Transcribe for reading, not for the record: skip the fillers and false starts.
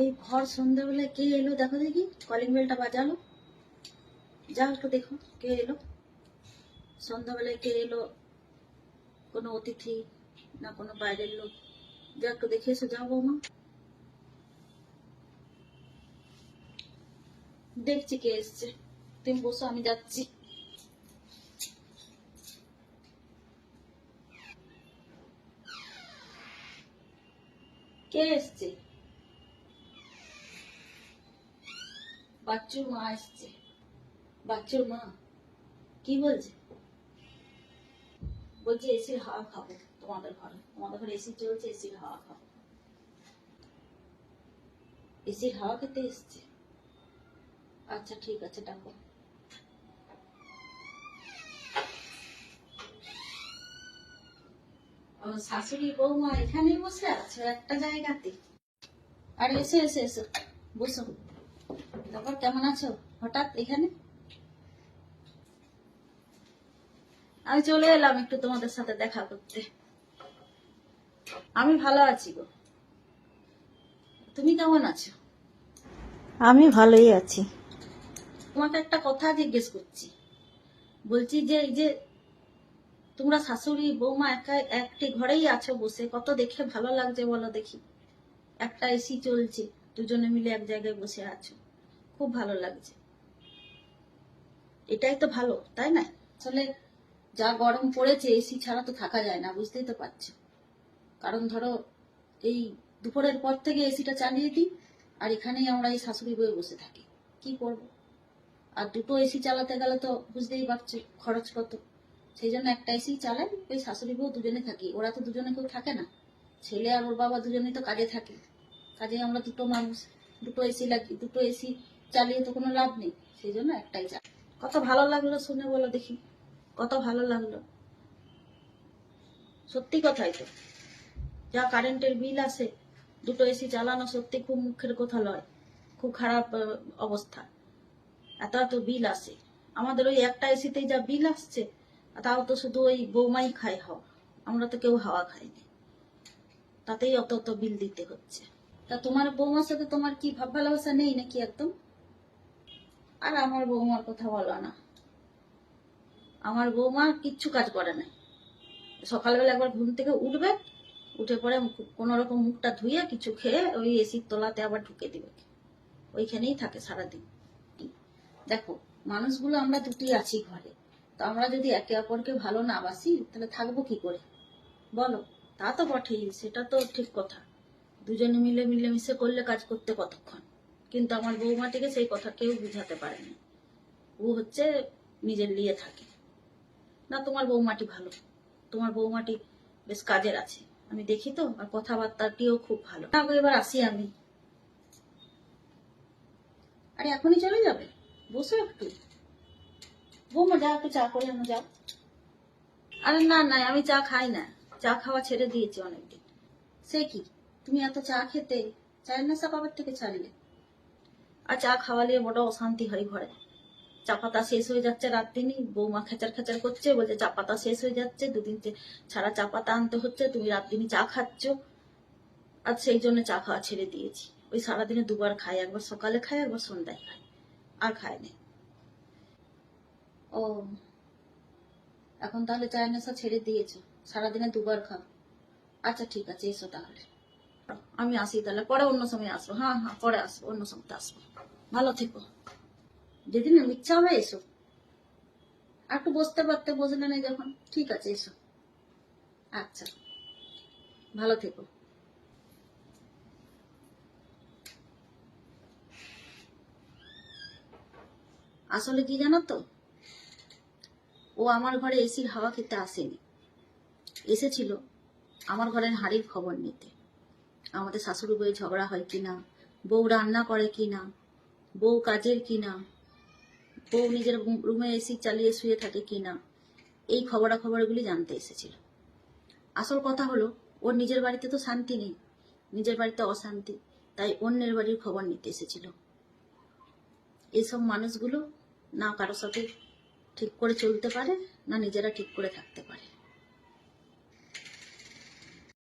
এই ভর সন্ধ্যাবেলায় কে এলো দেখো দেখি, কলিং বেলটা বাজালো, যাও একটু দেখো কে এলো সন্ধ্যাবেলায়, কে এলো, কোনো অতিথি না কোনো বাইরের লোক? যা একটু দেখে এসো, যাও বৌমা। দেখছি কে এসছে, তুমি বসো আমি যাচ্ছি। কে এসছে? বাচ্চুর মা এসছে। বাচ্চুর মা কি বলছে? বলছে এসির হাওয়া খাবো তোমাদের ঘরে, তোমাদের ঘরে এসি চলছে, এসির হাওয়া খাবো। এসির হাওয়া খেতে এসছে? আচ্ছা ঠিক আছে, ডাকো। শাশুড়ি বৌমা এখানেই বসে আছো একটা জায়গাতে? আর এসে এসে এসো, বসো। তারপর কেমন আছো হঠাৎ এখানে? আমি চলে এলাম একটু তোমাদের সাথে দেখা করতে। আমি ভালো আছি গো, তুমি কেমন আছো? আমি ভালোই আছি। তোমাকে একটা কথা জিজ্ঞেস করছি। বলছি যে এই যে তোমরা শাশুড়ি বৌমা একা একটি ঘরেই আছো বসে, কত দেখে ভালো লাগছে বলো দেখি। একটা এসি চলছে, দুজনে মিলে এক জায়গায় বসে আছো, খুব ভালো লাগছে। এটাই তো ভালো, তাই না? আসলে যা গরম পড়েছে এসি ছাড়া তো থাকা যায় না, বুঝতেই তো পারছো। কারণ ধরো এই দুপুরের পর থেকে এসিটা চালিয়ে দিই, আর এখানেই আমরা এই শাশুড়ি বয়ে বসে থাকি, কি করব? আর দুটো এসি চালাতে গেলে তো বুঝতেই পারছো খরচ কত। সেই জন্য একটা এসি চালাই, ওই শাশুড়ি বউ দুজনে থাকি। ওরা তো দুজনে কেউ থাকে না, ছেলে আর ওর বাবা দুজনেই তো কাজে থাকে। কাজে আমরা দুটো মানুষ, দুটো এসি লাগি, দুটো এসি চালিয়ে তো কোনো লাভ নেই, সেই জন্য একটাই চালাই। কত ভালো লাগলো শুনে বলো দেখি, কত ভালো লাগলো। সত্যি কথাই তো, যা কারেন্টের বিল আসে, দুটো এসি চালানো সত্যি খুব মুখের কথা লয়, খুব খারাপ অবস্থা। এত এত বিল আসে আমাদের, ওই একটা এসিতেই যা বিল আসছে, তাও তো শুধু ওই বৌমাই খায় হাওয়া, আমরা তো কেউ হাওয়া খাইনি, তাতেই অত অত বিল দিতে হচ্ছে। তা তোমার বৌমার সাথে তোমার কি ভাব ভালোবাসা নেই নাকি একদম? আর আমার বৌমার কথা বলো না, আমার বৌমা কিচ্ছু কাজ করে না। সকালবেলা একবার ঘুম থেকে উঠবে, উঠে পরে কোন রকম মুখটা ধুয়ে কিছু খেয়ে ওই এসির তলাতে আবার ঢুকে দিবে, ওইখানেই থাকে সারাদিন। দেখো মানুষগুলো আমরা দুটি আছি ঘরে, তো আমরা যদি একে অপরকে ভালো না বাসি তাহলে থাকবো কি করে বলো? তা তো বটেই, সেটা তো ঠিক কথা। দুজনে মিলে মিলেমিশে করলে কাজ করতে কতক্ষণ। কিন্তু আমার বৌমাটিকে সেই কথা কেউ বুঝাতে পারেনি, ও হচ্ছে নিজের নিয়ে থাকে। না, তোমার বৌমাটি ভালো, তোমার বৌমাটি বেশ কাজের আছে, আমি দেখি তো, আর কথাবার্তাটিও খুব ভালো। এবার আসি আমি। আরে এখনই চলে যাবে? বসো একটু, বৌমা যাও একটু চা করে আনো, যাও। আরে না না, আমি চা খাই না, চা খাওয়া ছেড়ে দিয়েছি অনেকদিন। সে কি, তুমি এত চা খেতে, চায়ের নেশা কবে থেকে ছাড়লে? আর চা খাওয়ালে বড় অশান্তি হয় ঘরে। চা পাতা শেষ হয়ে যাচ্ছে রাত দিনই, বৌমা খেচার খেচার করছে, বলছে চা পাতা শেষ হয়ে যাচ্ছে, দুদিন ছাড়া চা পাতা আনতে হচ্ছে, তুমি রাত দিনই চা খাচ্ছ। আর সেই জন্য চা খাওয়া ছেড়ে দিয়েছি। ওই সারাদিনে দুবার খাই, একবার সকালে খাই, একবার সন্ধ্যায় খাই, আর খাই না। ও, এখন তাহলে চায়ের নেশা ছেড়ে দিয়েছো, সারাদিনে দুবার খাও। আচ্ছা ঠিক আছে, এসো তাহলে, আমি আসি তাহলে, পরে অন্য সময় আসবো। হ্যাঁ হ্যাঁ, পরে আসবো, অন্য সময় আসবো। ভালো থেকো, যেদিন ইচ্ছা হবে এসো। আর একটু বসতে পারতে, বসলে নেই যখন, ঠিক আছে এসো। আচ্ছা, ভালো থেকো। আসলে কি জানো তো, ও আমার ঘরে এসির হাওয়া খেতে আসেনি, এসেছিল আমার ঘরের হাঁড়ির খবর নিতে। আমাদের শাশুড়ি বউয়ের ঝগড়া হয় কিনা, বউ রান্না করে কিনা, বউ কাজের কিনা, বউ নিজের রুমে এসি চালিয়ে শুয়ে থাকে কিনা, এই খবরাখবরগুলি জানতে এসেছিল। আসল কথা হলো, ওর নিজের বাড়িতে তো শান্তি নেই, নিজের বাড়িতে অশান্তি, তাই অন্যের বাড়ির খবর নিতে এসেছিল। এইসব মানুষগুলো না কারোর সাথে ঠিক করে চলতে পারে, না নিজেরা ঠিক করে থাকতে পারে।